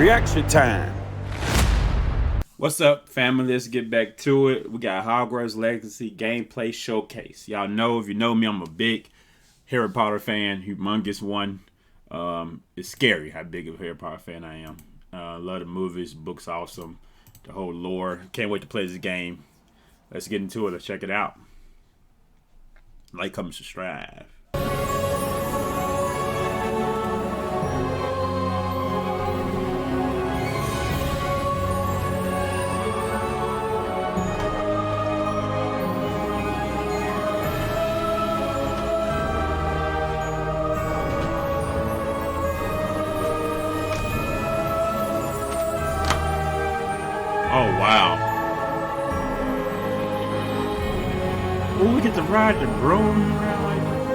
Reaction time. What's up, family? Let's get back to it. We got Hogwarts Legacy gameplay showcase. Y'all know, if you know me, I'm a big Harry Potter fan, humongous one. It's scary how big of a Harry Potter fan I am. Love the movies, books, awesome. The whole lore. Can't wait to play this game. Let's get into it. Let's check it out. Like, comment, subscribe. Oh, wow. Oh, we get to ride the broom around like that.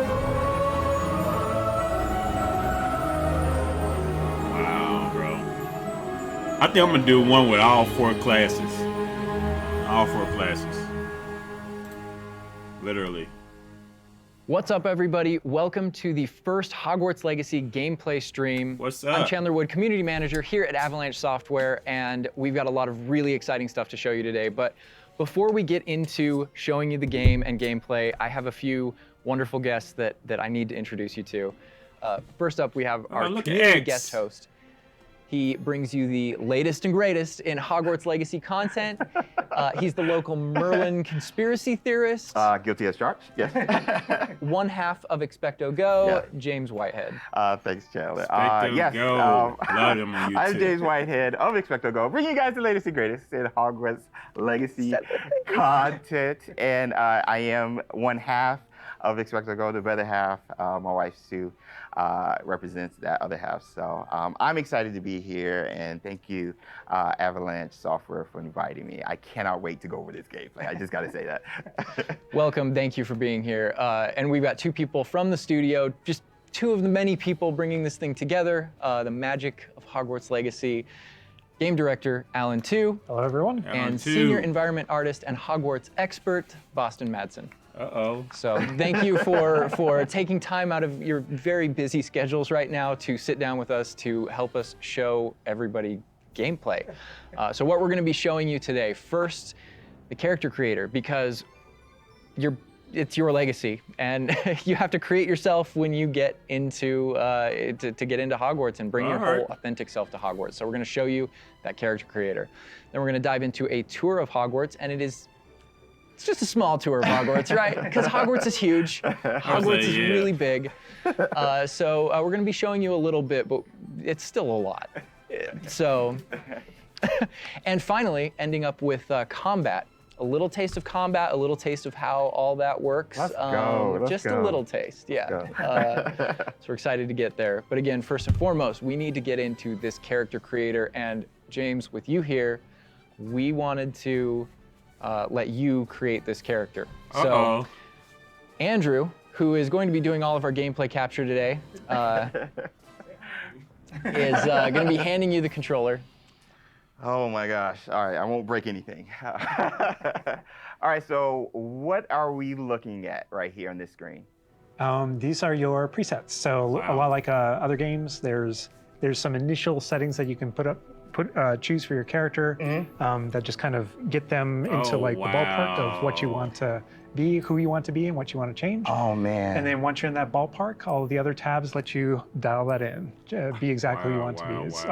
Wow, bro. I think I'm going to do one with all four classes. All four classes. Literally. What's up, everybody? Welcome to the first Hogwarts Legacy gameplay stream. What's up? I'm Chandler Wood, community manager here at Avalanche Software, and we've got a lot of really exciting stuff to show you today. But before we get into showing you the game and gameplay, I have a few wonderful guests that I need to introduce you to. First up, we have our community guest host. He brings you the latest and greatest in Hogwarts Legacy content. He's the local Merlin conspiracy theorist. Guilty as charged, yes. One half of Expecto Go, yeah. James Whitehead. Thanks, Chandler. Expecto Go. Love him on YouTube. I'm James Whitehead of Expecto Go, bringing you guys the latest and greatest in Hogwarts Legacy content. And I am one half of Expecto Go, the other half, my wife Sue, represents that other half. So I'm excited to be here, and thank you, Avalanche Software, for inviting me. I cannot wait to go over this gameplay. I just got to say that. Welcome, thank you for being here. And we've got two people from the studio, just two of the many people bringing this thing together, the magic of Hogwarts Legacy. Game director, Alan Tu. Hello, everyone. And senior environment artist and Hogwarts expert, Boston Madsen. Uh-oh. So thank you for taking time out of your very busy schedules right now to sit down with us to help us show everybody gameplay. So what we're going to be showing you today, first, the character creator, because it's your legacy, and you have to create yourself when you get into to get into Hogwarts and bring your whole authentic self to Hogwarts. So we're going to show you that character creator. Then we're going to dive into a tour of Hogwarts, and it's just a small tour of Hogwarts, right? Because Hogwarts is huge. Hogwarts is really big. So we're going to be showing you a little bit, but it's still a lot. So, and finally, ending up with combat. A little taste of combat, a little taste of how all that works. Let's go. Just a little taste, yeah. So we're excited to get there. But again, first and foremost, we need to get into this character creator. And James, with you here, we wanted to let you create this character. So Andrew, who is going to be doing all of our gameplay capture today, is going to be handing you the controller. Oh my gosh. All right, I won't break anything. All right, so what are we looking at right here on this screen? These are your presets. So a lot like other games, there's some initial settings that you can choose for your character that just kind of get them into like the ballpark of what you want to be, who you want to be, and what you want to change. Oh man. And then once you're in that ballpark, all the other tabs let you dial that in, be exactly who you want to be. It's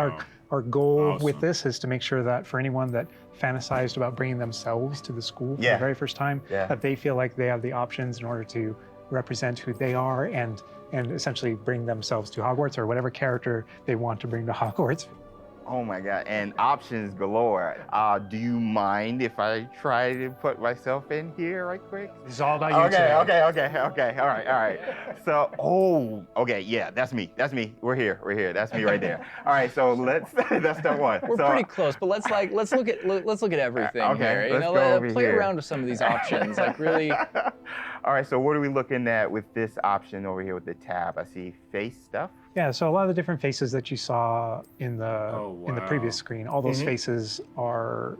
our goal with this is to make sure that for anyone that fantasized about bringing themselves to the school for the very first time, that they feel like they have the options in order to represent who they are and essentially bring themselves to Hogwarts, or whatever character they want to bring to Hogwarts. Oh my God, and options galore. Do you mind if I try to put myself in here right quick? It's all about you today. Okay, all right. So, yeah, that's me. We're here, that's me right there. All right, so that's step one. We're pretty close, but let's look at everything here. You know, play around with some of these options, like really. All right, so what are we looking at with this option over here with the tab? I see face stuff. Yeah, so a lot of the different faces that you saw in the previous screen, all those faces are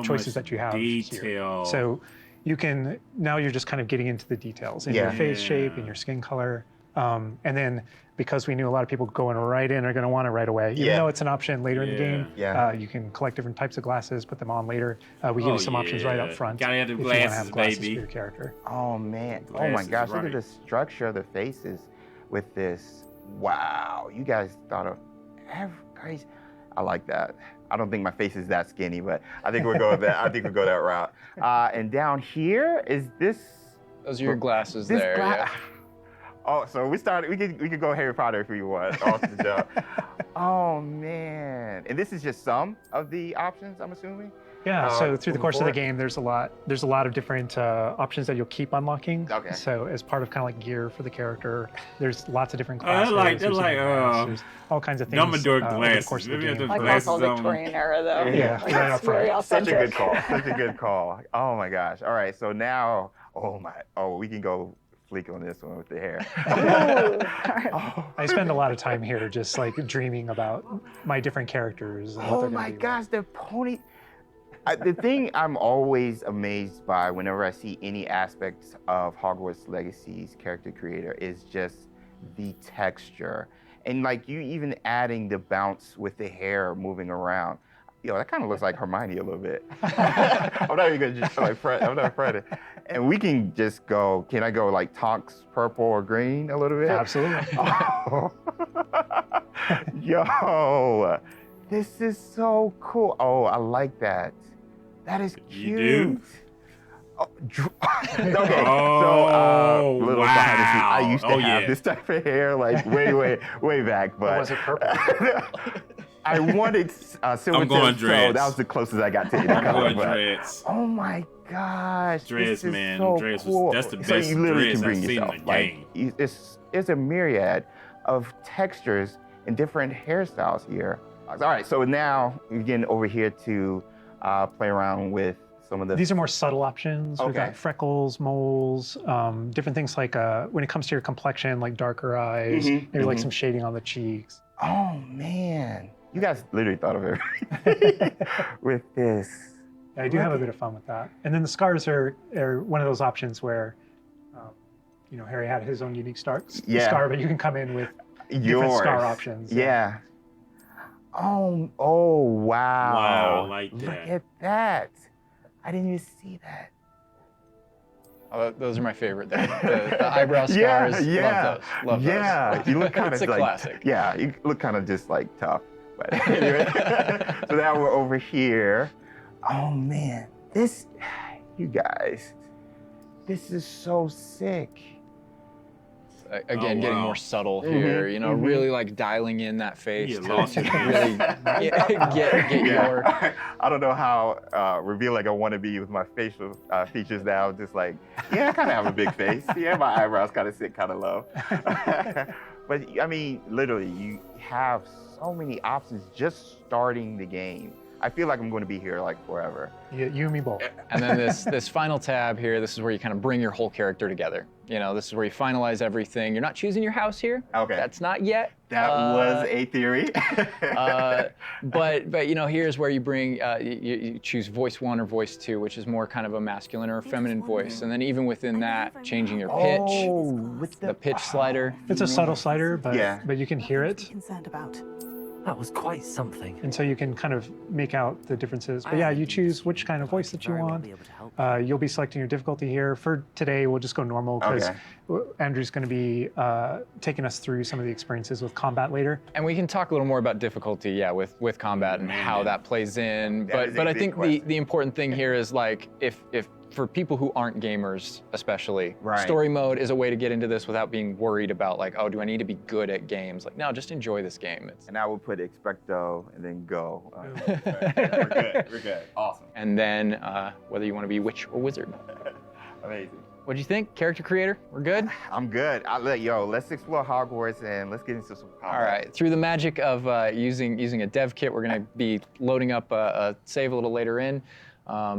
choices that you have here. So you can, now you're just kind of getting into the details in your face shape, in your skin color. And then because we knew a lot of people going right in are going to want it right away, even though it's an option later in the game, you can collect different types of glasses, put them on later. We give you some options right up front. Gotta have the if you want to glasses, have glasses baby. for your character. Oh man! Oh my Glasses, gosh! Look right. at the structure of the faces with this. Wow! You guys thought of every. I like that. I don't think my face is that skinny, but I think we'll go with that. I think we'll go that route. And down here is this. Those are your glasses This there. Yeah. Oh, so we started. We could go Harry Potter if we want. Off the jump. Oh man! And this is just some of the options, I'm assuming. Yeah, so through the course of the forward? game, there's a lot of different options that you'll keep unlocking. Okay. So as part of kind of like gear for the character, there's lots of different classes. There's all kinds of things. Dumbledore over the glasses. course of the Maybe I game. have Like glasses also on. Victorian era though. Yeah, right up It's front. very Such a good authentic. call. Such a good call. Oh my gosh. All right. So now, we can go fleek on this one with the hair. I spend a lot of time here just like dreaming about my different characters. And what Oh they're gonna my be gosh, the pony. The thing I'm always amazed by whenever I see any aspects of Hogwarts Legacy's character creator is just the texture. And like you even adding the bounce with the hair moving around. Yo, that kind of looks like Hermione a little bit. I'm not even gonna just like fret. I'm not fretting. And we can just go, can I go like Tonks purple or green a little bit? Absolutely. Oh. Yo, this is so cool. Oh, I like that. That is cute. You do? Oh, okay, so Oh, little behind the scenes. I wow. used to Oh, have yeah. this type of hair like way back, but was it purple? I wanted silver I'm going tips, so dreads. that was the closest I got to any I'm color. going but- dreads. Oh my gosh, Dreads, this is man. so Dreads was- cool. that's the So best you literally dreads can bring I've seen in yourself. the Like, game. it's a myriad of textures and different hairstyles here. All right, so now we're getting over here to play around with some of the. These are more subtle options. We've Okay. got freckles, moles, different things like when it comes to your complexion, like darker eyes, maybe like some shading on the cheeks. Oh man, you guys literally thought of everything with this. I do have a bit of fun with that. And then the scars are one of those options where, Harry had his own unique scar, but you can come in with different scar options. Yeah. Oh wow. Wow, I like Look that. at that. I didn't even see that. Oh, those are my favorite. The eyebrow scars. Yeah. Love those. Yeah. You look kind of It's a like, classic. Yeah, you look kind of just like tough. But anyway, so now we're over here. Oh man, you guys, this is so sick. Again, Oh, getting wow. more subtle here. Really like dialing in that face You to lost to it. really get your. I don't know how revealing I want to be with my facial features now. Just like, yeah, I kind of have a big face. Yeah, my eyebrows kind of sit kind of low. But I mean, literally, you have so many options just starting the game. I feel like I'm going to be here like forever. You and me both. And then this final tab here, this is where you kind of bring your whole character together. This is where you finalize everything. You're not choosing your house here. Okay. That's not yet. That was a theory. But here's where you bring you choose voice 1 or voice 2, which is more kind of a masculine or feminine voice, and then even within that, changing your pitch, with the pitch slider. It's a subtle slider, but you can hear it. Concerned about. That was quite something. And so you can kind of make out the differences. But yeah, you choose which kind of voice that you want. You'll be selecting your difficulty here. For today, we'll just go normal because Andrew's going to be taking us through some of the experiences with combat later. And we can talk a little more about difficulty, with combat and how that plays in. That is a But I big think question. the important thing here is like if for people who aren't gamers, especially, Right. story mode is a way to get into this without being worried about like, oh, do I need to be good at games? Like, no, just enjoy this game. And I will put expecto and then go. We're good. Awesome. And then whether you want to be witch or wizard. Amazing. What'd you think, character creator? We're good? I'm good. Let's explore Hogwarts and let's get into some combat. All right. Through the magic of using a dev kit, we're going to be loading up a save a little later in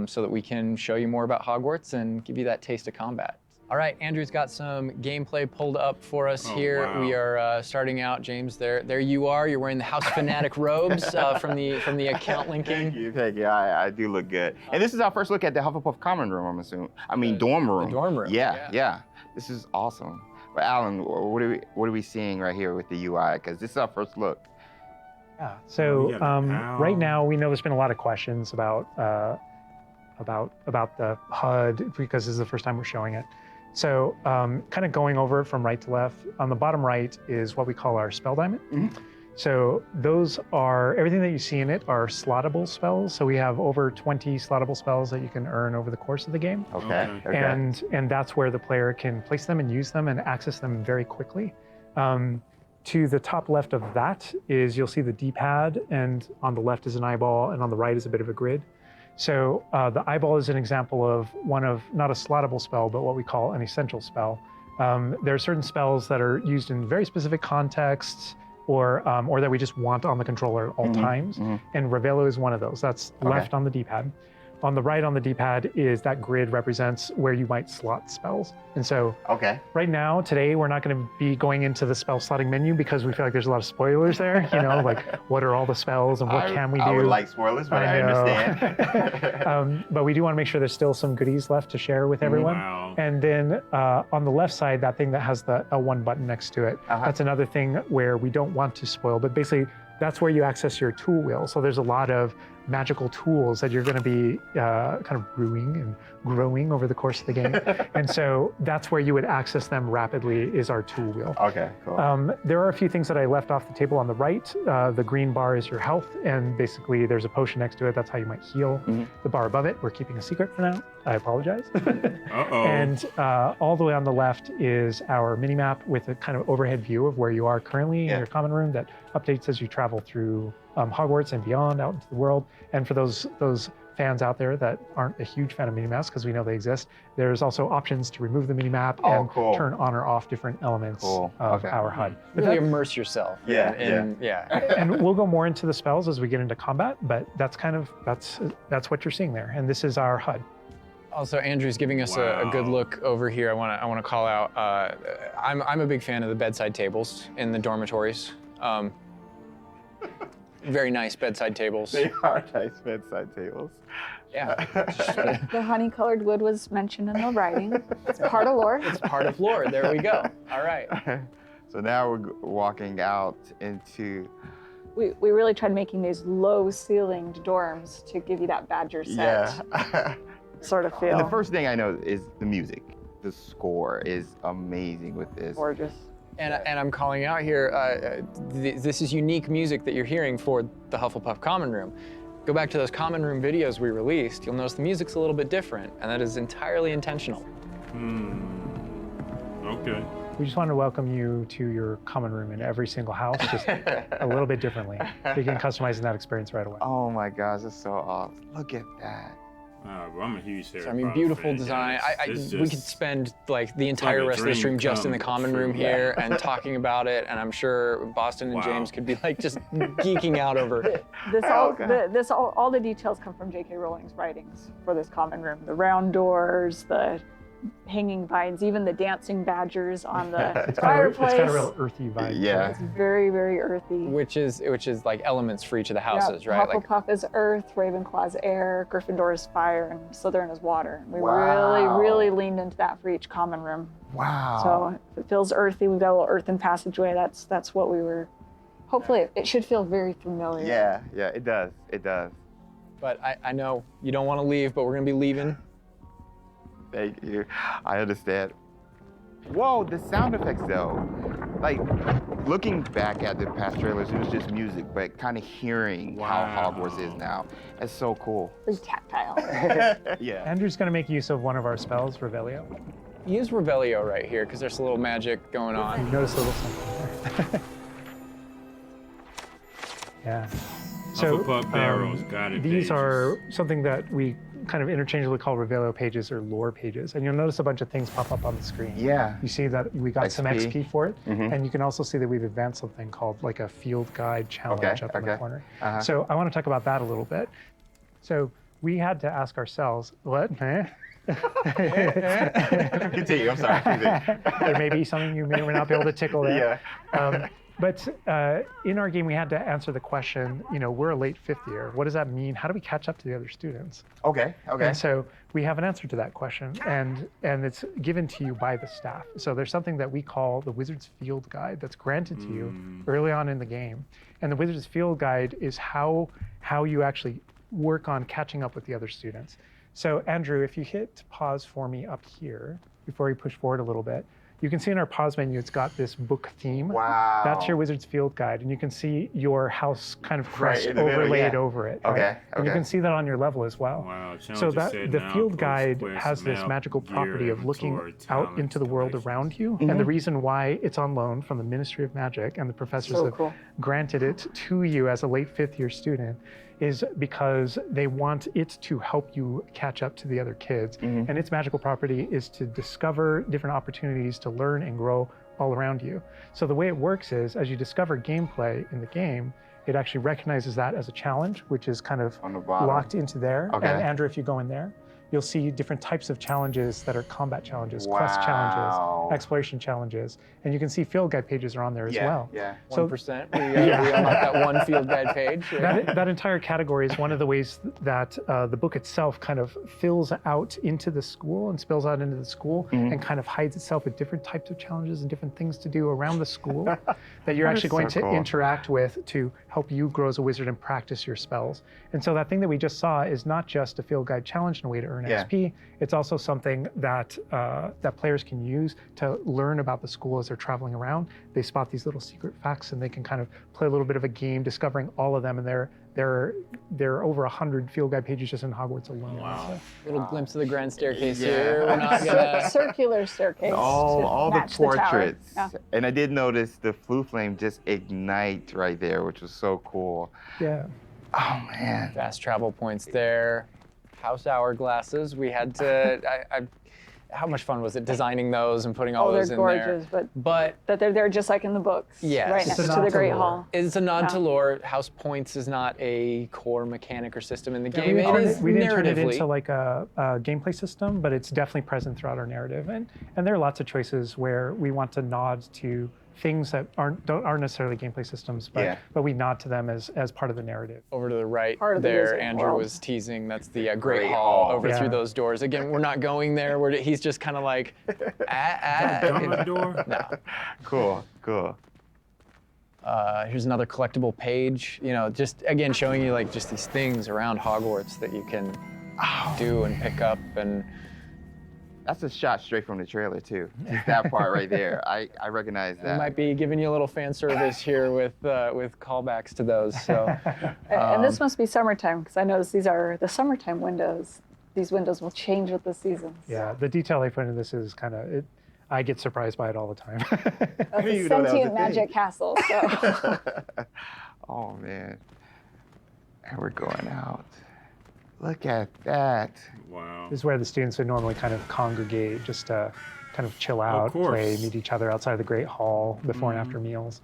so that we can show you more about Hogwarts and give you that taste of combat. All right, Andrew's got some gameplay pulled up for us here. wow. We are starting out, James. There you are. You're wearing the House Fanatic robes from the account linking. Thank you. I do look good. And this is our first look at the Hufflepuff common room, I'm assuming. I mean, dorm room. dorm room, Yeah. This is awesome. But Alan, what are we seeing right here with the UI? Because this is our first look. Yeah. So you got an owl. right now we know there's been a lot of questions about the HUD because this is the first time we're showing it. So kind of going over it from right to left. On the bottom right is what we call our spell diamond. Mm-hmm. So those are, everything that you see in it are slottable spells. So we have over 20 slottable spells that you can earn over the course of the game. Okay. And that's where the player can place them and use them and access them very quickly. To the top left of that is, you'll see the D-pad, and on the left is an eyeball, and on the right is a bit of a grid. So the eyeball is an example of one of, not a slottable spell, but what we call an essential spell. There are certain spells that are used in very specific contexts, or that we just want on the controller at all times. And Revelio is one of those. That's left on the D-pad. On the right on the D-pad is that grid represents where you might slot spells. And so right now, today, we're not going to be going into the spell slotting menu because we feel like there's a lot of spoilers there. You know, like what are all the spells and what can we do? I would like spoilers, but I understand. But we do want to make sure there's still some goodies left to share with everyone. Wow. And then on the left side, that thing that has the L1 button next to it, that's another thing where we don't want to spoil, but basically that's where you access your tool wheel. So there's a lot of magical tools that you're going to be kind of brewing and growing over the course of the game. And so that's where you would access them rapidly, is our tool wheel. Okay, cool. There are a few things that I left off the table on the right. The green bar is your health, and basically there's a potion next to it. That's how you might heal. The bar above it, we're keeping a secret for now. I apologize. And all the way on the left is our mini-map with a kind of overhead view of where you are currently in your common room that updates as you travel through Hogwarts and beyond out into the world. And for those fans out there that aren't a huge fan of minimaps, because we know they exist, there's also options to remove the minimap and turn on or off different elements of our HUD. Really immerse yourself. And we'll go more into the spells as we get into combat, but that's kind of, that's what you're seeing there. And this is our HUD. Also, Andrew's giving us a good look over here. I want to call out. I'm a big fan of the bedside tables in the dormitories. Very nice bedside tables. They are nice bedside tables. Yeah. The honey-colored wood was mentioned in the writing. It's part of lore. It's part of lore. There we go. All right. So now we're walking out into. We really tried making these low-ceilinged dorms to give you that Badger set sort of feel. And the first thing I know is the music. The score is amazing with this. Gorgeous. And I'm calling out here, this is unique music that you're hearing for the Hufflepuff Common Room. Go back to those Common Room videos we released, you'll notice the music's a little bit different, and that is entirely intentional. Okay. We just want to welcome you to your common room in every single house, just a little bit differently. So you can customize that experience right away. Oh my gosh, that's so awesome. Look at that. I'm a huge Harry So, I mean, Potter beautiful fan, design. guys. We could spend like the entire like a rest of the stream dream just in the come common true. room here and talking about it, and I'm sure Boston and James could be like just geeking out over it. All the details come from J.K. Rowling's writings for this common room. The round doors, the hanging vines, even the dancing badgers on the fireplace. It's got a real earthy vibe. Yeah. It's very, very earthy. Which is like elements for each of the houses, right? Hufflepuff is earth, Ravenclaw is air, Gryffindor is fire, and Slytherin is water. We really leaned into that for each common room. Wow. So it feels earthy. We've got a little earthen passageway. That's what we were. Hopefully, it should feel very familiar. Yeah, it does. It does. But I know you don't want to leave, but we're gonna be leaving. Thank you. I understand. Whoa, the sound effects though. Like, looking back at the past trailers, it was just music, but kind of hearing how Hogwarts is now. It's so cool. Very tactile. Yeah. Andrew's going to make use of one of our spells, Revelio. Use Revelio right here, because there's a little magic going on. You notice a little something there. Yeah. So Hufflepuff barrels, got it. these are something that we kind of interchangeably call Revelio pages or lore pages. And you'll notice a bunch of things pop up on the screen. Yeah. You see that we got some XP. XP for it. And you can also see that we've advanced something called like a field guide challenge up in the corner. So I want to talk about that a little bit. So we had to ask ourselves, what? Continue, I'm sorry. There may be something you may or may not be able to tickle there. But in our game, we had to answer the question, we're a late fifth year. What does that mean? How do we catch up to the other students? Okay. And so we have an answer to that question, and it's given to you by the staff. So there's something that we call the Wizard's Field Guide that's granted to you early on in the game. And the Wizard's Field Guide is how you actually work on catching up with the other students. So Andrew, if you hit pause for me up here, before we push forward a little bit, you can see in our pause menu, it's got this book theme. Wow. That's your Wizard's Field Guide. And you can see your house kind of crest overlaid over it. Okay, right? And you can see that on your level as well. Wow. So that the field guide has this magical property of looking out into the world around you. And the reason why it's on loan from the Ministry of Magic and the professors have granted it to you as a late fifth year student is because they want it to help you catch up to the other kids. And its magical property is to discover different opportunities to learn and grow all around you. So the way it works is, as you discover gameplay in the game, it actually recognizes that as a challenge, which is kind of on the bottom. Locked into there. Okay. And Andrew, if you go in there, you'll see different types of challenges that are combat challenges, quest challenges, exploration challenges, and you can see field guide pages are on there as well. Yeah. So 1%. We unlocked that one field guide page. That entire category is one of the ways that the book itself kind of fills out into the school and spills out into the school and kind of hides itself with different types of challenges and different things to do around the school that you're actually going to interact with to help you grow as a wizard and practice your spells. And so that thing that we just saw is not just a field guide challenge and a way to earn XP. It's also something that that players can use to learn about the school as they're traveling around. They spot these little secret facts and they can kind of play a little bit of a game discovering all of them. And there are over 100 field guide pages just in Hogwarts alone. Wow. Little glimpse of the grand staircase here. We're not gonna... Circular staircase. All the portraits. Yeah. And I did notice the flue flame just ignite right there, which was so cool. Yeah. Oh man. Fast travel points there. House hourglasses. We had to. How much fun was it designing those and putting all those in there? They're gorgeous, but that they're there just like in the books. Yes. Right next to the Great Hall. It's a nod to lore. House points is not a core mechanic or system in the game. We didn't turn it narratively. into like a gameplay system, but it's definitely present throughout our narrative. And there are lots of choices where we want to nod to things that aren't necessarily gameplay systems, but we nod to them as part of the narrative. Over to the right Part there, Andrew was teasing. That's the Great Hall over through those doors. Again, we're not going there. He's just kind of like, door? No. Cool. Here's another collectible page. Just again showing you like just these things around Hogwarts that you can do and pick up and. That's a shot straight from the trailer too. Just that part right there. I recognize that. We might be giving you a little fan service here with callbacks to those. So. And this must be summertime because I noticed these are the summertime windows. These windows will change with the seasons. Yeah, the detail I put into this is kind of I get surprised by it all the time. That's a sentient magic castle. So. Oh man. And we're going out. Look at that. Wow. This is where the students would normally kind of congregate just to kind of chill out, play, meet each other outside of the Great Hall before and after meals.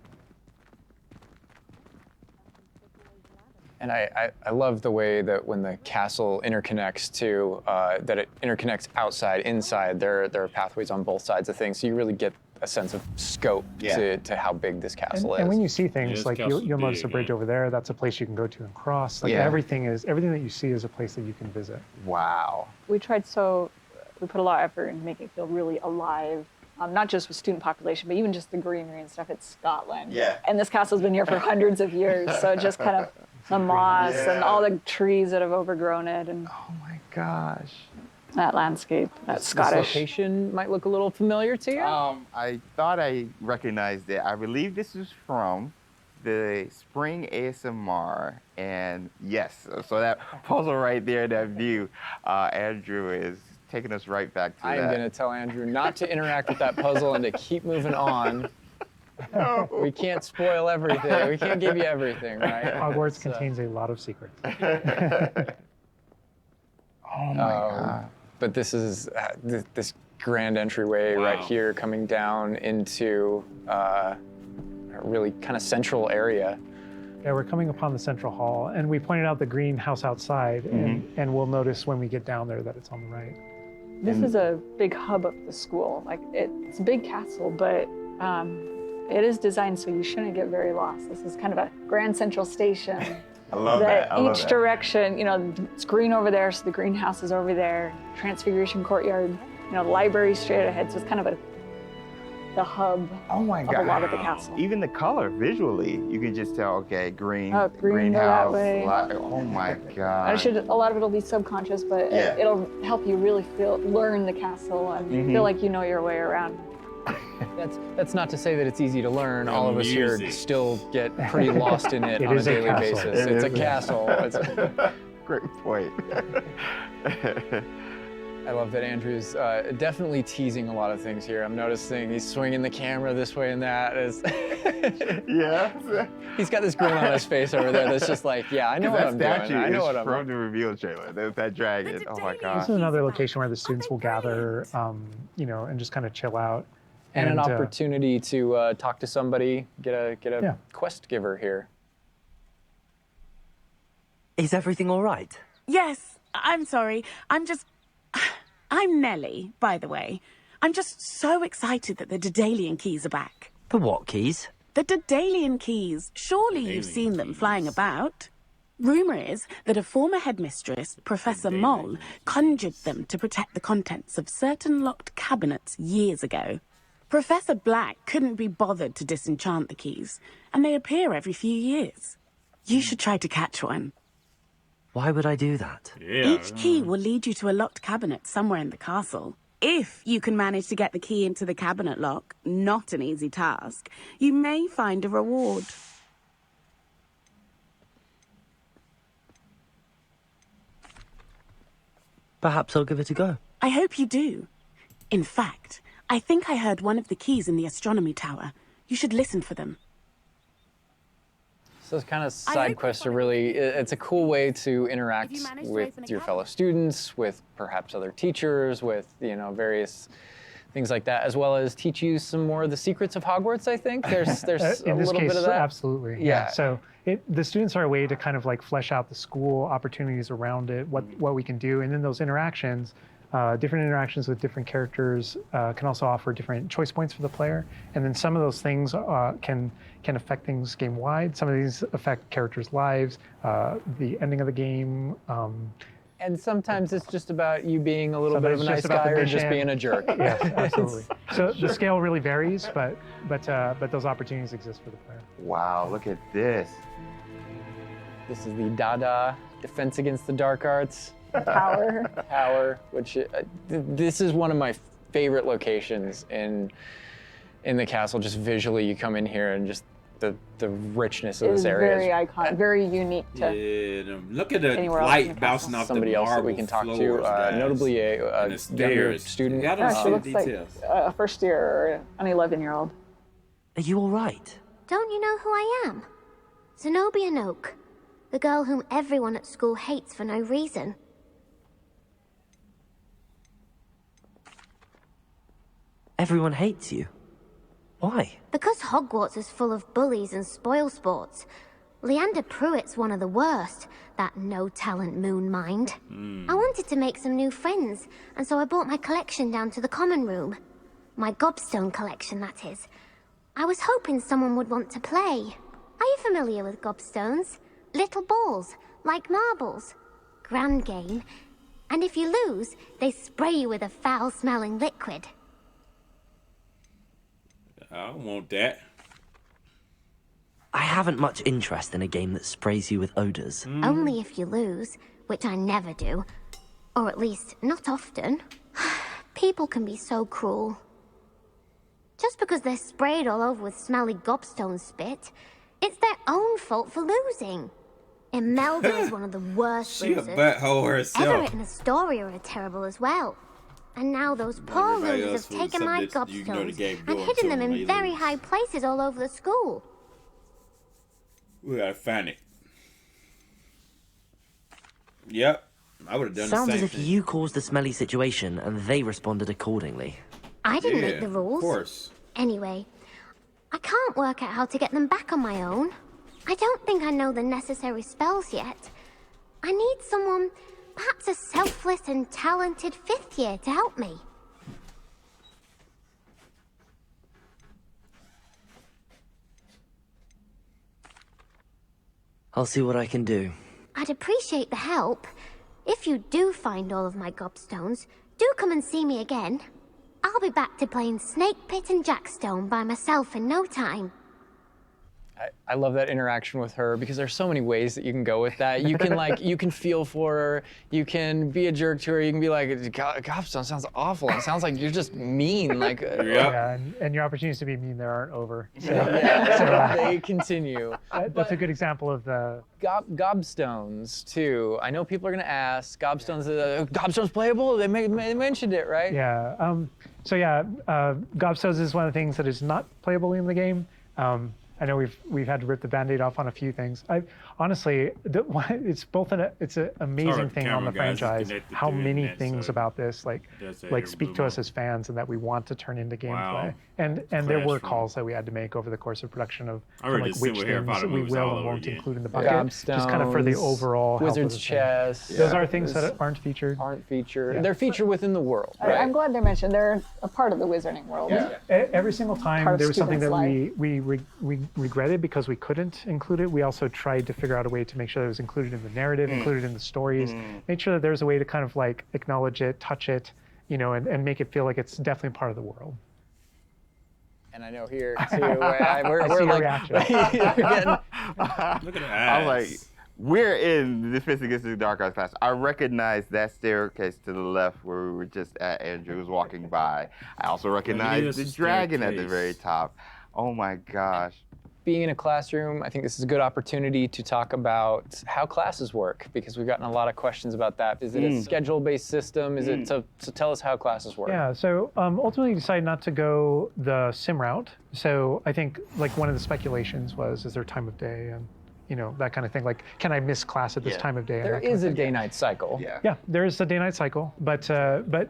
And I love the way that when the castle interconnects to, that it interconnects outside, inside. There are pathways on both sides of things, so you really get a sense of scope to how big this castle is. And when you see things, like you'll notice a bridge over there, that's a place you can go to and cross. Like everything that you see is a place that you can visit. Wow. We put a lot of effort in making it feel really alive. Not just with student population, but even just the greenery and stuff. It's Scotland. Yeah. And this castle's been here for hundreds of years, so just kind of the moss and all the trees that have overgrown it, and oh my gosh, that landscape, that Scottish. This location might look a little familiar to you. I thought I recognized it. I believe this is from the Spring ASMR, and yes, so that puzzle right there, that view, Andrew is taking us right back to that. I am going to tell Andrew not to interact with that puzzle and to keep moving on. No. We can't spoil everything. We can't give you everything, right? Hogwarts contains a lot of secrets. Oh my God. But this is this grand entryway right here coming down into a really kind of central area. Yeah, we're coming upon the central hall, and we pointed out the greenhouse outside, and we'll notice when we get down there that it's on the right. This is a big hub of the school. Like it's a big castle, but it is designed so you shouldn't get very lost. This is kind of a grand central station. I love that. I love Each that. direction, you know, it's green over there, so the greenhouse is over there. Transfiguration Courtyard, you know, the library straight ahead. So it's kind of the hub Oh my of God. a lot of the castle. Even the color visually, you can just tell, okay, green, Oh, green, go greenhouse. that way. Oh my God. A lot of it'll be subconscious, but Yeah. it'll help you really learn the castle and feel like you know your way around. That's not to say that it's easy to learn. All of us here Music. still get pretty lost in it It on a is a daily castle. basis. It It's a is. castle. Great point. I love that Andrew's definitely teasing a lot of things here. I'm noticing he's swinging the camera this way and that. Yeah. He's got this grin on his face over there that's just like, yeah, I know what That I'm statue doing. I know is what I'm from the reveal trailer. There's that dragon. Oh my This God. is another location where the students will gather, you know, and just kind of chill out. And an uh, opportunity to talk to somebody, get a Yeah. quest giver here. Is everything all right? Yes, I'm sorry. I'm Nellie, by the way. I'm just so excited that the Daedalian keys are back. The what keys? The Daedalian keys. Surely you've seen them flying about. Rumour is that a former headmistress, Professor Moll, conjured them to protect the contents of certain locked cabinets years ago. Professor Black couldn't be bothered to disenchant the keys, and they appear every few years. You should try to catch one. Why would I do that? Yeah. Each key will lead you to a locked cabinet somewhere in the castle. If you can manage to get the key into the cabinet lock, not an easy task, you may find a reward. Perhaps I'll give it a go. I hope you do. In fact, I think I heard one of the keys in the astronomy tower. You should listen for them. So those kind of I side hope quests you are find really, it's a cool way to interact If you manage to with open a your cabinet. fellow students, with perhaps other teachers, with, you know, various things like that, as well as teach you some more of the secrets of Hogwarts, I think. There's a in this little case, bit of that. absolutely. Yeah. So the students are a way to kind of like flesh out the school opportunities around it, what we can do, and then those interactions, different interactions with different characters can also offer different choice points for the player, and then some of those things can affect things game wide. Some of these affect characters' lives, the ending of the game. And sometimes it's just about you being a little bit of a Sometimes nice just about guy the or just mission. being a jerk. Yes, absolutely. So the scale really varies, but those opportunities exist for the player. Wow, look at this. This is the Dada Defense Against the Dark Arts Power. Tower, which this is one of my favorite locations in the castle. Just visually, you come in here and just the richness of It this is area. very iconic, very unique to. Yeah, look at the Anywhere else in the light castle. bouncing off Somebody the else that marble we can talk to, floors, guys. notably a And the younger stairs. student. Yeah, I don't Gosh, see it the looks like details. a first year or an 11-year-old. Are you all right? Don't you know who I am? Zenobia Noak, the girl whom everyone at school hates for no reason. Everyone hates you. Why? Because Hogwarts is full of bullies and spoilsports. Leander Pruitt's one of the worst, that no-talent moon mind. I wanted to make some new friends, and so I brought my collection down to the common room. My gobstone collection, that is. I was hoping someone would want to play. Are you familiar with gobstones? Little balls, like marbles. Grand game. And if you lose, they spray you with a foul-smelling liquid. I don't want that. I haven't much interest in a game that sprays you with odors. Only if you lose, which I never do. Or at least, not often. People can be so cruel. Just because they're sprayed all over with smelly gobstone spit, it's their own fault for losing. Imelda is one of the worst She a losers. butthole herself. Everett and Astoria are terrible as well. And now those poor everybody losers else have was taken my something that you know the gobstones game and going hidden to them when in they very lose. high places all over the school. We gotta find it. Yep, I would have done Sounds the as same if thing. you caused the smelly situation and they responded accordingly. I didn't Yeah, make the rules. Of course. Anyway, I can't work out how to get them back on my own. I don't think I know the necessary spells yet. I need someone, perhaps a selfless and talented fifth year to help me. I'll see what I can do. I'd appreciate the help. If you do find all of my gobstones, do come and see me again. I'll be back to playing Snake Pit and Jackstone by myself in no time. I love that interaction with her because there's so many ways that you can go with that. You can you can feel for her. You can be a jerk to her. You can be like, gobstone sounds awful. It sounds like you're just mean. Yeah, and your opportunities to be mean there aren't over. So, they continue. That's a good example of the gobstones too. I know people are gonna ask, gobstones playable? They mentioned it, right? Yeah. Gobstones is one of the things that is not playable in the game. I know we've had to rip the Band-Aid off on a few things. Honestly, it's an amazing thing on the franchise how many things about this speak to us as fans and that we want to turn into gameplay. Wow. And there were calls that we had to make over the course of production of which things we will and won't include in the bucket, just kind of for the overall Wizard's Chess. Those are things that aren't featured. Yeah. They're featured within the world. Right? I'm glad they're mentioned. They're a part of the wizarding world. Yeah. Every single time there was something that we regretted because we couldn't include it. We also tried to figure out a way to make sure that it was included in the narrative, included in the stories, make sure that there's a way to kind of acknowledge it, touch it, and make it feel like it's definitely part of the world. And I know here too, we're like, reaction. Look at that. I was like, we're in the Defense Against the Dark Arts class. I recognize that staircase to the left where we were just at. Andrew was walking by. I also recognize the dragon at the very top. Oh my gosh. Being in a classroom, I think this is a good opportunity to talk about how classes work, because we've gotten a lot of questions about that. Is it a schedule-based system? Is it so tell us how classes work? Yeah, so ultimately decided not to go the sim route. So I think one of the speculations was, is there time of day and that kind of thing. Can I miss class at this time of day? There is a day-night cycle. Yeah, there is a day-night cycle, but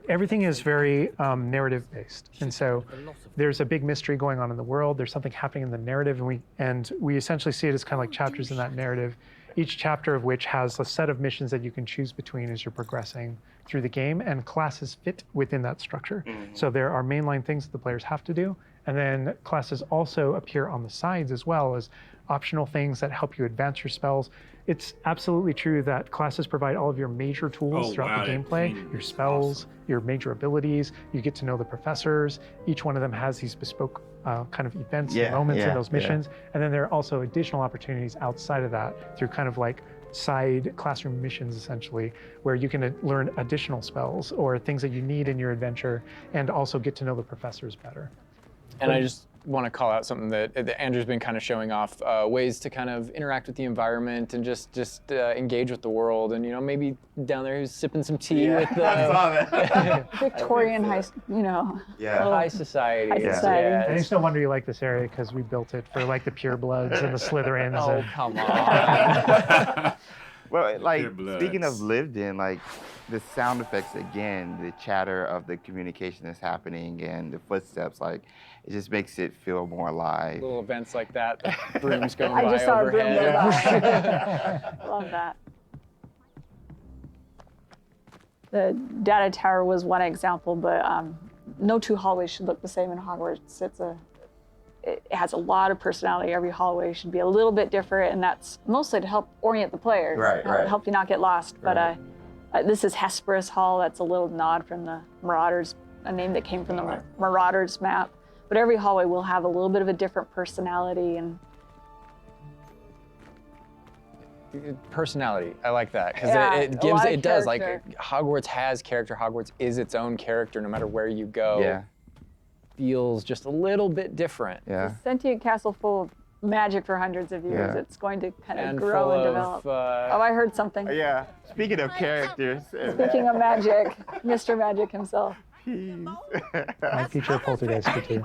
everything is very narrative-based, and so there's a big mystery going on in the world. There's something happening in the narrative, and we essentially see it as kind of like chapters in that narrative. Each chapter of which has a set of missions that you can choose between as you're progressing through the game, and classes fit within that structure. So there are mainline things that the players have to do, and then classes also appear on the sides as well as optional things that help you advance your spells. It's absolutely true that classes provide all of your major tools throughout the gameplay, your spells, your major abilities. You get to know the professors. Each one of them has these bespoke kind of events and moments in those missions. And then there are also additional opportunities outside of that through kind of side classroom missions, essentially, where you can learn additional spells or things that you need in your adventure and also get to know the professors better. And I just want to call out something that Andrew's been kind of showing off, ways to kind of interact with the environment and just engage with the world. And maybe down there he's sipping some tea with the Victorian high society. High society. And it's no wonder you like this area because we built it for the purebloods and the Slytherins. Oh, come on. Well, speaking of lived in, the sound effects again, the chatter of the communication that's happening and the footsteps, it just makes it feel more alive. Little events like that, the brooms going by overhead. I just saw a broom go by. Love that. The data tower was one example, but no two hallways should look the same in Hogwarts. It has a lot of personality. Every hallway should be a little bit different, and that's mostly to help orient the player. Right. Help you not get lost. Right. But this is Hesperus Hall. That's a little nod from the Marauders, a name that came from the Marauders map. But every hallway will have a little bit of a different personality and personality. I like that because it does. Hogwarts has character. Hogwarts is its own character, no matter where you go. Yeah. Feels just a little bit different. Yeah. It's a sentient castle full of magic for hundreds of years. Yeah. It's going to kind of grow and develop. I heard something. Yeah. Speaking of characters. Speaking of magic, Mr. Magic himself. My future poltergeist too.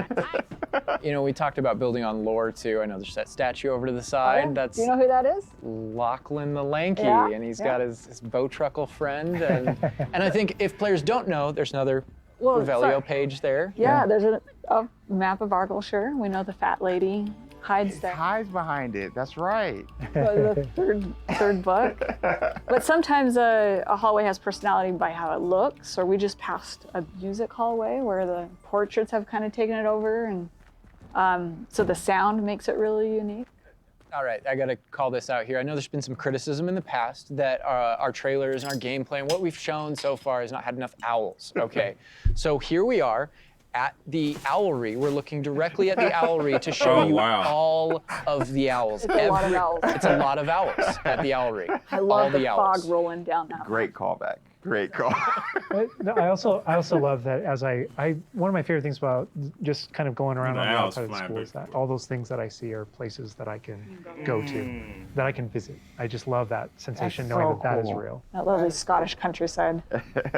We talked about building on lore too. I know there's that statue over to the side. Oh, yeah? That's Do you know who that is? Lachlan the Lanky, yeah, and he's got his Bowtruckle friend. And I think if players don't know, there's another Revelio page there. Yeah, there's a map of Argyllshire. We know the fat lady hides there. Hides behind it. That's right. The third book. But sometimes a hallway has personality by how it looks, or we just passed a music hallway where the portraits have kind of taken it over, and so the sound makes it really unique. All right, I gotta call this out here. I know there's been some criticism in the past that our trailers and our gameplay and what we've shown so far has not had enough owls. Okay, so here we are at the owlery. We're looking directly at the owlery to show you all of the owls. It's a lot of owls. It's a lot of owls at the owlery. I love the fog rolling down that. Great callback. Great call. No, I also love that as one of my favorite things about just kind of going around on the outside of the school is that all those things that I see are places that I can go to, that I can visit. I just love that sensation knowing that is real. That lovely Scottish countryside.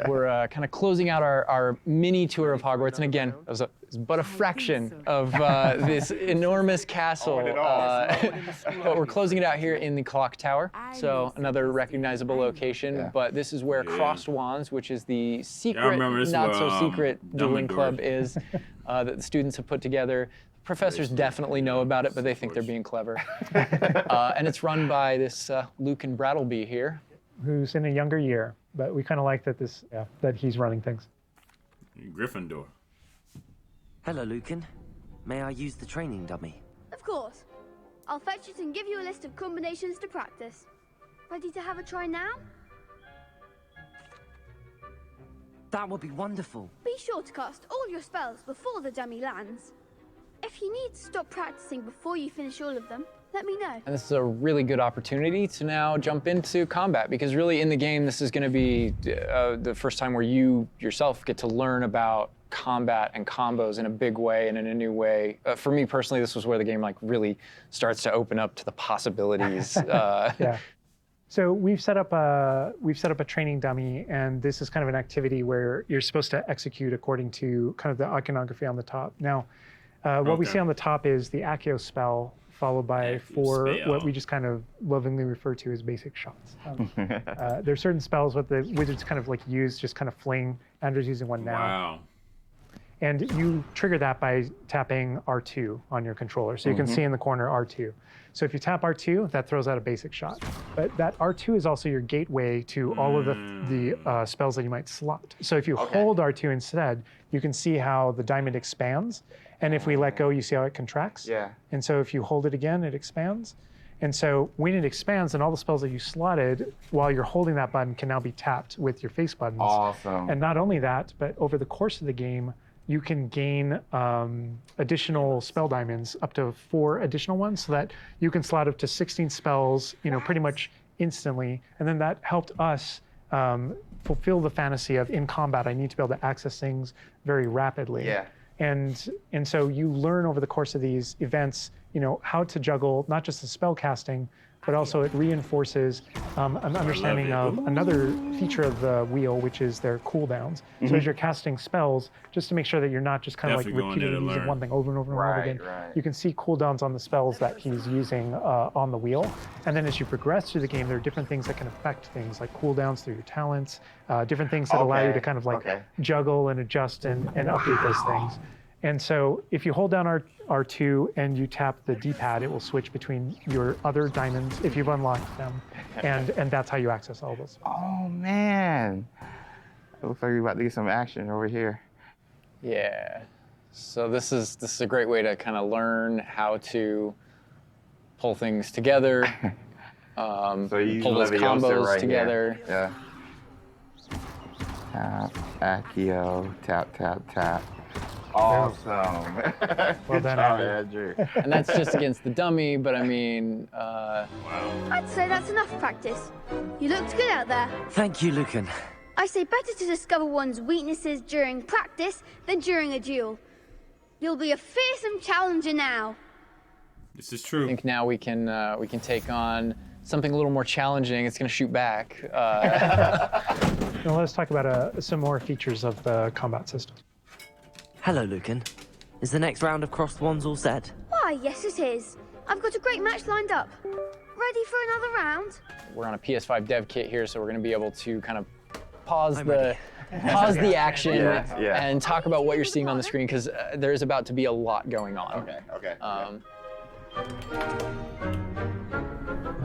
We're kind of closing out our mini tour of Hogwarts, and again, it was but a fraction of this enormous castle. But we're closing it out here in the clock tower, so another recognizable location. Yeah. But this is where Crossed Wands, which is the secret, not so secret dueling club is that the students have put together. Professors definitely know about it, but they think they're being clever. And it's run by this Lucan Brattleby here, who's in a younger year, but we kind of like that that he's running things. Gryffindor. Hello, Lucan. May I use the training dummy? Of course. I'll fetch it and give you a list of combinations to practice. Ready to have a try now? That would be wonderful. Be sure to cast all your spells before the dummy lands. If you need to stop practicing before you finish all of them, let me know. And this is a really good opportunity to now jump into combat, because really in the game, this is going to be the first time where you yourself get to learn about combat and combos in a big way and in a new way. For me personally, this was where the game really starts to open up to the possibilities. Yeah. So we've set up a training dummy, and this is kind of an activity where you're supposed to execute according to kind of the iconography on the top. Now, what we see on the top is the Accio spell, followed by what we just kind of lovingly refer to as basic shots. There's certain spells what the wizards kind of use, just kind of fling. Andrew's using one now. Wow. And you trigger that by tapping R2 on your controller. So you can see in the corner R2. So if you tap R2, that throws out a basic shot. But that R2 is also your gateway to all of the spells that you might slot. So if you hold R2 instead, you can see how the diamond expands. And if we let go, you see how it contracts. Yeah. And so if you hold it again, it expands. And so when it expands, then all the spells that you slotted while you're holding that button can now be tapped with your face buttons. Awesome. And not only that, but over the course of the game, you can gain additional spell diamonds, up to 4 additional ones, so that you can slot up to 16 spells, pretty much instantly. And then that helped us fulfill the fantasy of in combat, I need to be able to access things very rapidly. Yeah. And so you learn over the course of these events, how to juggle not just the spell casting, but also it reinforces an understanding of another feature of the wheel, which is their cooldowns. So as you're casting spells, just to make sure that you're not just kind of repeating using one thing over and over and over again, you can see cooldowns on the spells that he's using on the wheel. And then as you progress through the game, there are different things that can affect things, like cooldowns through your talents, different things that allow you to kind of juggle and adjust and update those things. And so if you hold down R2 and you tap the D-pad, it will switch between your other diamonds if you've unlocked them. And that's how you access all those. Oh, man. It looks like we're about to get some action over here. Yeah. So this is a great way to kind of learn how to pull things together, so you pull those combos together. Here. Yeah. Tap, Accio, tap, tap, tap. Awesome. Well done, Andrew. And that's just against the dummy, but I mean... I'd say that's enough practice. You looked good out there. Thank you, Lucan. I say better to discover one's weaknesses during practice than during a duel. You'll be a fearsome challenger now. This is true. I think now we can take on something a little more challenging. It's going to shoot back. Now let's talk about some more features of the combat system. Hello, Lucan. Is the next round of Crossed Wands all set? Why, yes it is. I've got a great match lined up. Ready for another round? We're on a PS5 dev kit here, so we're going to be able to kind of pause the action and talk about what you're seeing on the screen, because there is about to be a lot going on. Okay.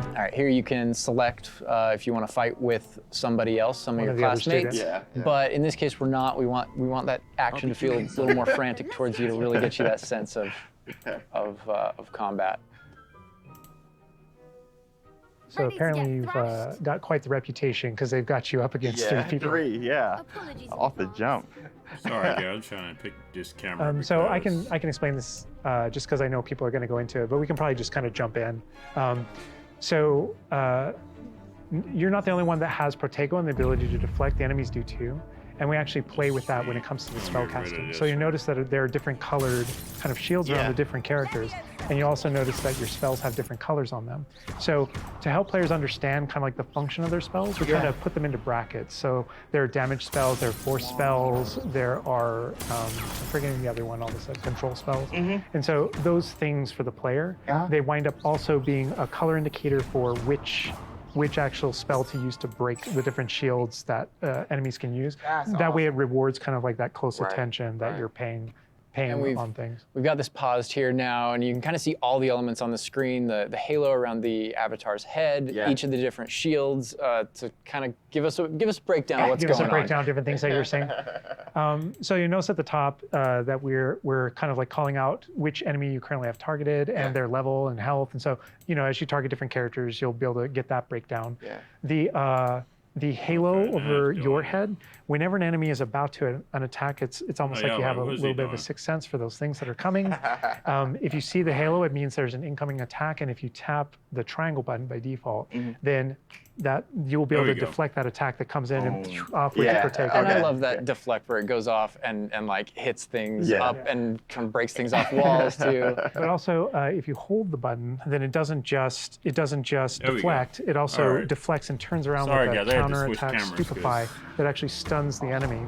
All right, here you can select if you want to fight with somebody else, some of your classmates. Yeah. But in this case, we're not. We want that action to feel a little more frantic towards you to really get you that sense of combat. So Ready to apparently get you've thrashed. got quite the reputation because they've got you up against three people. Yeah. Apologies in Off the advance. jump. Sorry, guys. I'm trying to pick this camera. So I because- can explain this just because I know people are going to go into it, but we can probably just kind of jump in. You're not the only one that has Protego and the ability to deflect. The enemies do too. And we actually play with that when it comes to the spell casting. So you notice that there are different colored kind of shields around the different characters. And you also notice that your spells have different colors on them. So to help players understand kind of like the function of their spells, we kind of put them into brackets. So there are damage spells, there are force spells, there are, I'm forgetting the other one, all this control spells. And so those things for the player, they wind up also being a color indicator for which actual spell to use to break the different shields that enemies can use. That way it rewards kind of like that close attention that you're paying on things. We've got this paused here now, and you can kind of see all the elements on the screen, the halo around the avatar's head, each of the different shields, to kind of give us a breakdown of what's Give going us a on. breakdown of different things that you were saying. So you notice at the top that we're kind of like calling out which enemy you currently have targeted and their level and health. And so, as you target different characters, you'll be able to get that breakdown. The halo over your head, whenever an enemy is about to an attack, it's almost like you have a little bit of a sixth sense for those things that are coming. If you see the halo, it means there's an incoming attack, and if you tap the triangle button by default, then you will be able to deflect that attack that comes in and off with the Protego. And I love that deflect where it goes off and like hits things up and kind of breaks things off walls too. But also, if you hold the button, then it doesn't just deflect. It also deflects and turns around with a counter-attack stupefy that actually stuns the enemy.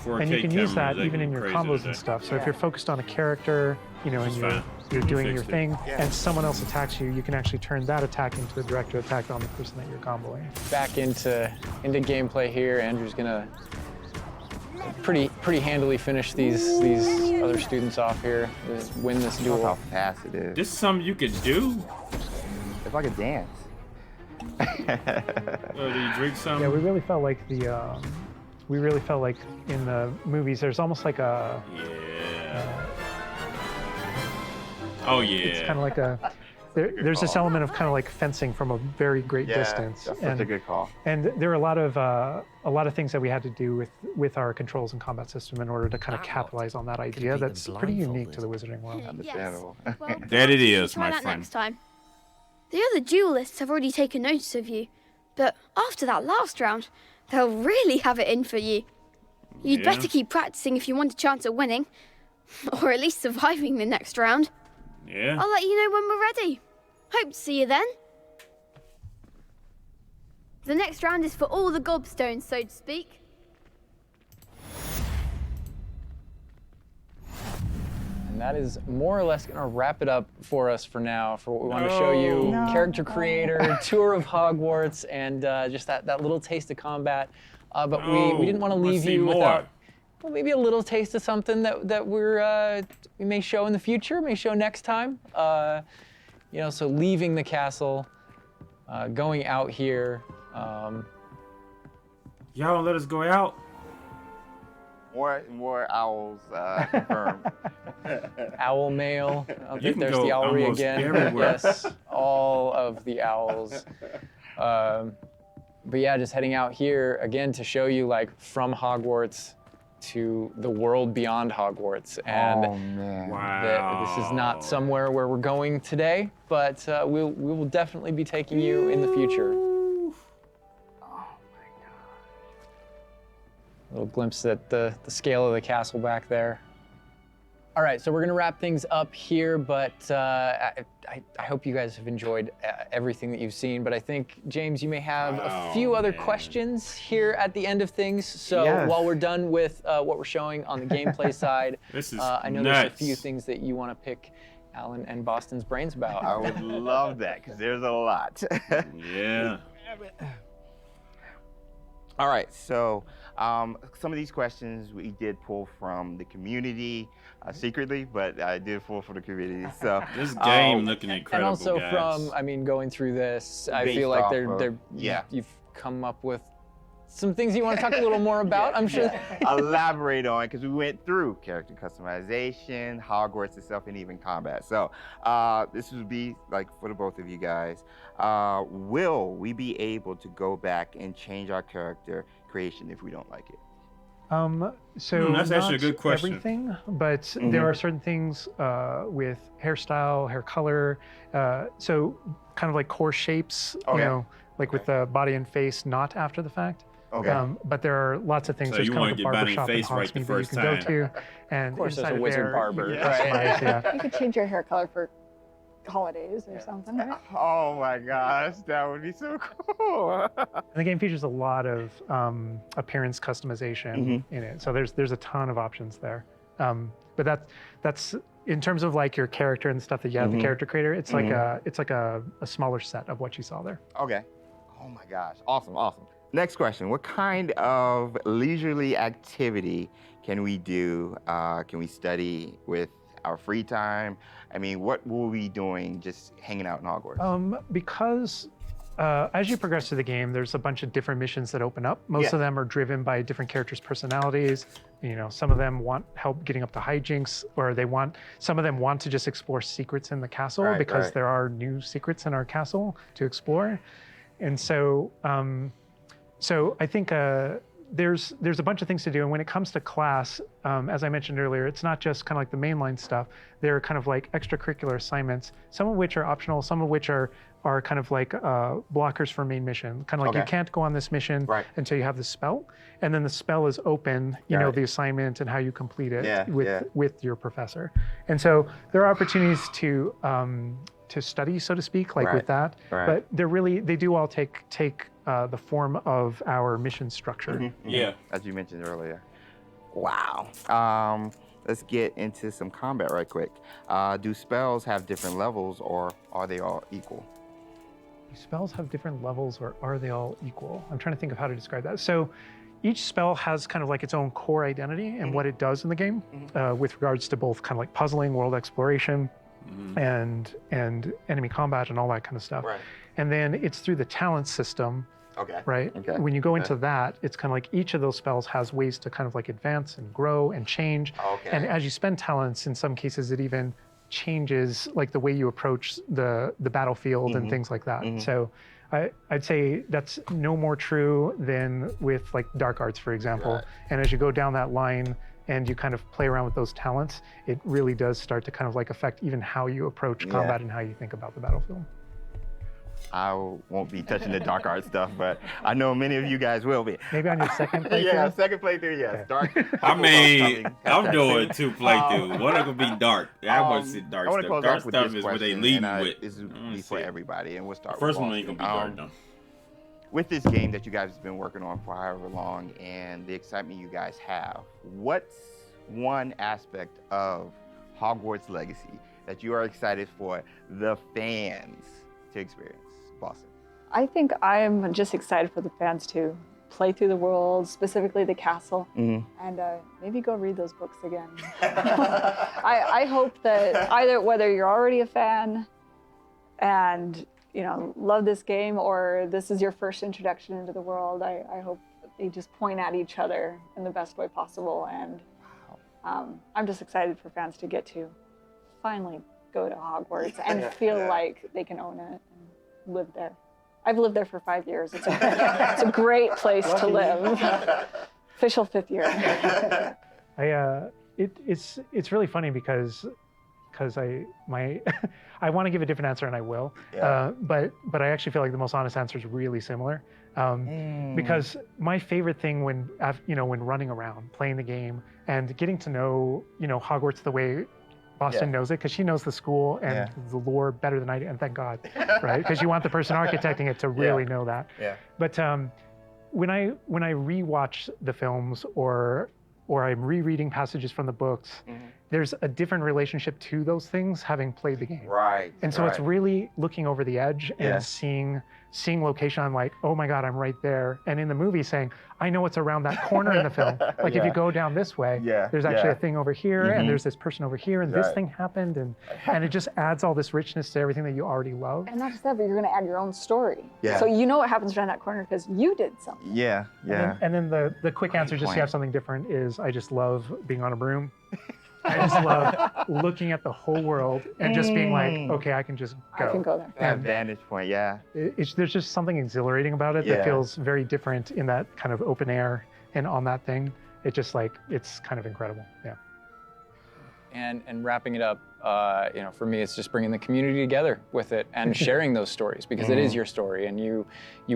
And you can use that even in your combos and stuff. So if you're focused on a character, and you're doing your thing, and someone else attacks you, you can actually turn that attack into a direct attack on the person that you're comboing. Back into gameplay here. Andrew's gonna pretty handily finish these other students off here. Just win this duel. How fast it is. This is something you could do? It's like a dance. Do you drink something? Yeah, we really felt like in the movies, there's almost like a. It's kind of like there's this element of kind of like fencing from a very great distance. That's such a good call. And there are a lot of things that we had to do with our controls and combat system in order to kind of capitalize on that idea that's pretty unique to the Wizarding world. Understandable. Well, That it is, try my that friend. next time. The other duelists have already taken notice of you, but after that last round, they'll really have it in for you. You'd better keep practicing if you want a chance at winning, or at least surviving the next round. Yeah. I'll let you know when we're ready. Hope to see you then. The next round is for all the gobstones, so to speak. And that is more or less gonna wrap it up for us for now, for what we want to show you. Character creator, tour of Hogwarts, and just that little taste of combat. But we didn't want to leave you without maybe a little taste of something that we may show in the future, may show next time. So leaving the castle, going out here. Y'all don't let us go out? More owls confirmed. Owl mail. You can There's go the owlery almost again. everywhere. Yes, all of the owls. But yeah, just heading out here again to show you like from Hogwarts to the world beyond Hogwarts. And Oh man. Wow. this is not somewhere where we're going today, but we will definitely be taking you in the future. A little glimpse at the scale of the castle back there. All right, so we're gonna wrap things up here, but I hope you guys have enjoyed everything that you've seen. But I think, James, you may have a few other questions here at the end of things. So while we're done with what we're showing on the gameplay side, This is I know nuts. there's a few things that you want to pick Alan and Boston's brains about. I would love that because there's a lot. Yeah. All right, so some of these questions we did pull from the community secretly, but I did pull from the community. So This game looking incredible, And also guys. from, going through this, I Based feel like off they're of- you've come up with some things you want to talk a little more about? I'm sure. Elaborate on, because we went through character customization, Hogwarts itself, and even combat. So this would be like for the both of you guys. Will we be able to go back and change our character creation if we don't like it? So that's actually a not good question. everything, but there are certain things with hairstyle, hair color, so kind of like core shapes, you know, like with the body and face, not after the fact. But there are lots of things. So There's you kind want of to a get body barber and shop in face right the Hogsmeade that you first can go time. to, and Of course, there's inside a wizard there, barber. you can customize, yeah. You could change your hair color for holidays or something, right? Oh my gosh, that would be so cool. And the game features a lot of appearance customization in it, so there's a ton of options there. But that's in terms of like your character and the stuff that you have, the character creator. It's like a smaller set of what you saw there. Okay. Oh my gosh, awesome, awesome. Next question: what kind of leisurely activity can we do? Can we study with our free time? I mean, what will we be doing just hanging out in Hogwarts? Because as you progress through the game, there's a bunch of different missions that open up. Most of them are driven by different characters' personalities. You know, some of them want help getting up to hijinks, or some of them want to just explore secrets in the castle because there are new secrets in our castle to explore. And so, so I think there's a bunch of things to do. And when it comes to class, as I mentioned earlier, it's not just kind of like the mainline stuff. There are kind of like extracurricular assignments, some of which are optional, some of which are kind of like blockers for main mission. Kind of like you can't go on this mission until you have the spell. And then the spell is open, you know, the assignment and how you complete it with your professor. And so there are opportunities to study, so to speak, like with that. But they do all take the form of our mission structure. Yeah. As you mentioned earlier. Wow. Let's get into some combat right quick. Do spells have different levels, or are they all equal? Do spells have different levels, or are they all equal? I'm trying to think of how to describe that. So each spell has kind of like its own core identity and what it does in the game with regards to both kind of like puzzling, world exploration, and enemy combat and all that kind of stuff. And then it's through the talent system, right? When you go into that, it's kind of like each of those spells has ways to kind of like advance and grow and change. And as you spend talents, in some cases, it even changes like the way you approach the battlefield and things like that. So I'd say that's no more true than with like dark arts, for example. And as you go down that line and you kind of play around with those talents, it really does start to kind of like affect even how you approach combat and how you think about the battlefield. I won't be touching the dark art stuff, but I know many of you guys will be. Maybe on your second playthrough? Second playthrough, yes. Okay. Dark. I mean, I'm doing 2 playthroughs. One of them be dark. I want to see dark I want to stuff. close Dark off with stuff this is what they question, lead and, me with. This will be for everybody, and we'll start with First one Boston. ain't gonna be dark though. With this game that you guys have been working on for however long, and the excitement you guys have, what's one aspect of Hogwarts Legacy that you are excited for the fans to experience? Boston. I think I'm just excited for the fans to play through the world, specifically the castle, and maybe go read those books again. I hope that whether you're already a fan and love this game, or this is your first introduction into the world, I hope that they just point at each other in the best way possible. And I'm just excited for fans to get to finally go to Hogwarts and feel like they can own it and live there. I've lived there for 5 years. It's a great place to live. Official 5th year. It's really funny because I want to give a different answer, and I will. But I actually feel like the most honest answer is really similar. Because my favorite thing when running around, playing the game, and getting to know Hogwarts the way Boston knows it, because she knows the school and the lore better than I do, and thank God, right? Because you want the person architecting it to really know that. But when I rewatch the films, or I'm rereading passages from the books, there's a different relationship to those things having played the game. Right. And so it's really looking over the edge Yeah. and seeing location. I'm like, oh my God, I'm right there. And in the movie saying, I know what's around that corner in the film. Like if you go down this way, there's actually a thing over here and there's this person over here and this thing happened. And it just adds all this richness to everything that you already love. And not just that, but you're gonna add your own story. Yeah. So you know what happens around that corner because you did something. Yeah, yeah. And then the quick answer, just to have something different, is I just love being on a broom. I just love looking at the whole world and just being like, okay, I can just go. I can go there. That vantage point, yeah. There's just something exhilarating about it that feels very different in that kind of open air and on that thing. It just like, it's kind of incredible, yeah. And wrapping it up, you know, for me, it's just bringing the community together with it and sharing those stories because it is your story, and you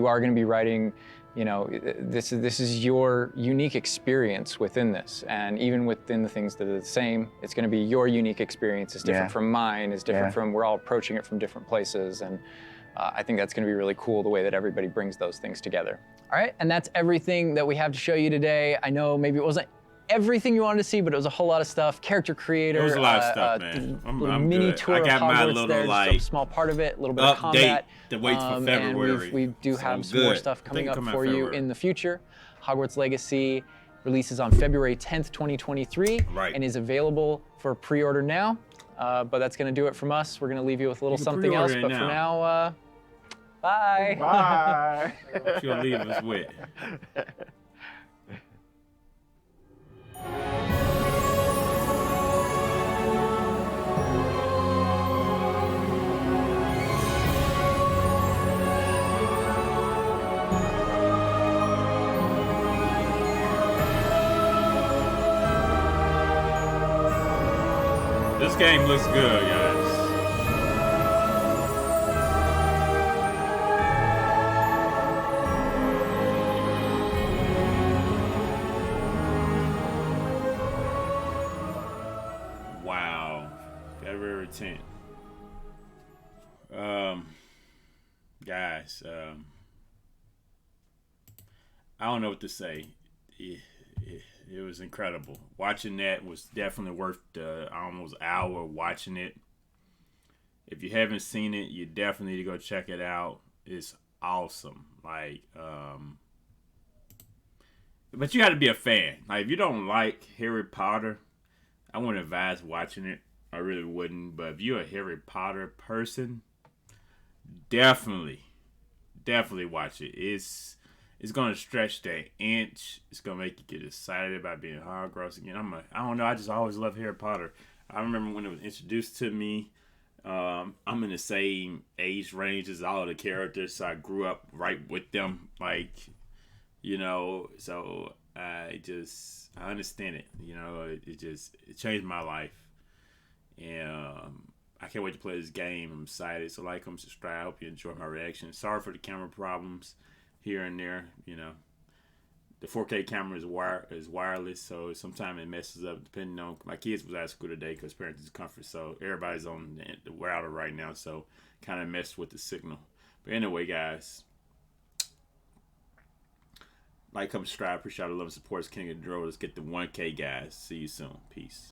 are going to be writing. You know, this is your unique experience within this, and even within the things that are the same, it's going to be your unique experience. It's different from mine. It's different from. We're all approaching it from different places, and I think that's going to be really cool the way that everybody brings those things together. All right, and that's everything that we have to show you today. I know maybe it wasn't everything you wanted to see, but it was a whole lot of stuff. Character creator. There was a lot of stuff, man. I'm mini good. tour I got of my Hogwarts little there, like just a small part of it, a little bit of update combat. to wait for February. And we do have some more stuff coming up for you in the future. Hogwarts Legacy releases on February 10th, 2023, and is available for pre-order now. But that's going to do it from us. We're going to leave you with a little something else. But for now, bye. Bye. What you gonna leave us with? This game looks good, guys. Wow. February 10th. Guys, I don't know what to say. It was incredible. Watching that was definitely worth the almost hour watching it. If you haven't seen it, you definitely need to go check it out. It's awesome. Like, but you got to be a fan. Like, if you don't like Harry Potter, I wouldn't advise watching it. I really wouldn't. But if you're a Harry Potter person, definitely watch it. It's gonna stretch that inch. It's gonna make you get excited about being Hogwarts again. I don't know. I just always loved Harry Potter. I remember when it was introduced to me. I'm in the same age range as all the characters, so I grew up right with them. Like, you know, so I understand it. You know, it changed my life, and I can't wait to play this game. I'm excited. So like, subscribe. I hope you enjoy my reaction. Sorry for the camera problems here and there. You know, the 4K camera is wireless, so sometimes it messes up depending on. My kids was at school today because parents discomfort, so everybody's on the router right now, so kind of messed with the signal. But anyway, guys, like, subscribe. Appreciate all the love and support. It's King of the Draw. Let's get the 1K, guys. See you soon. Peace.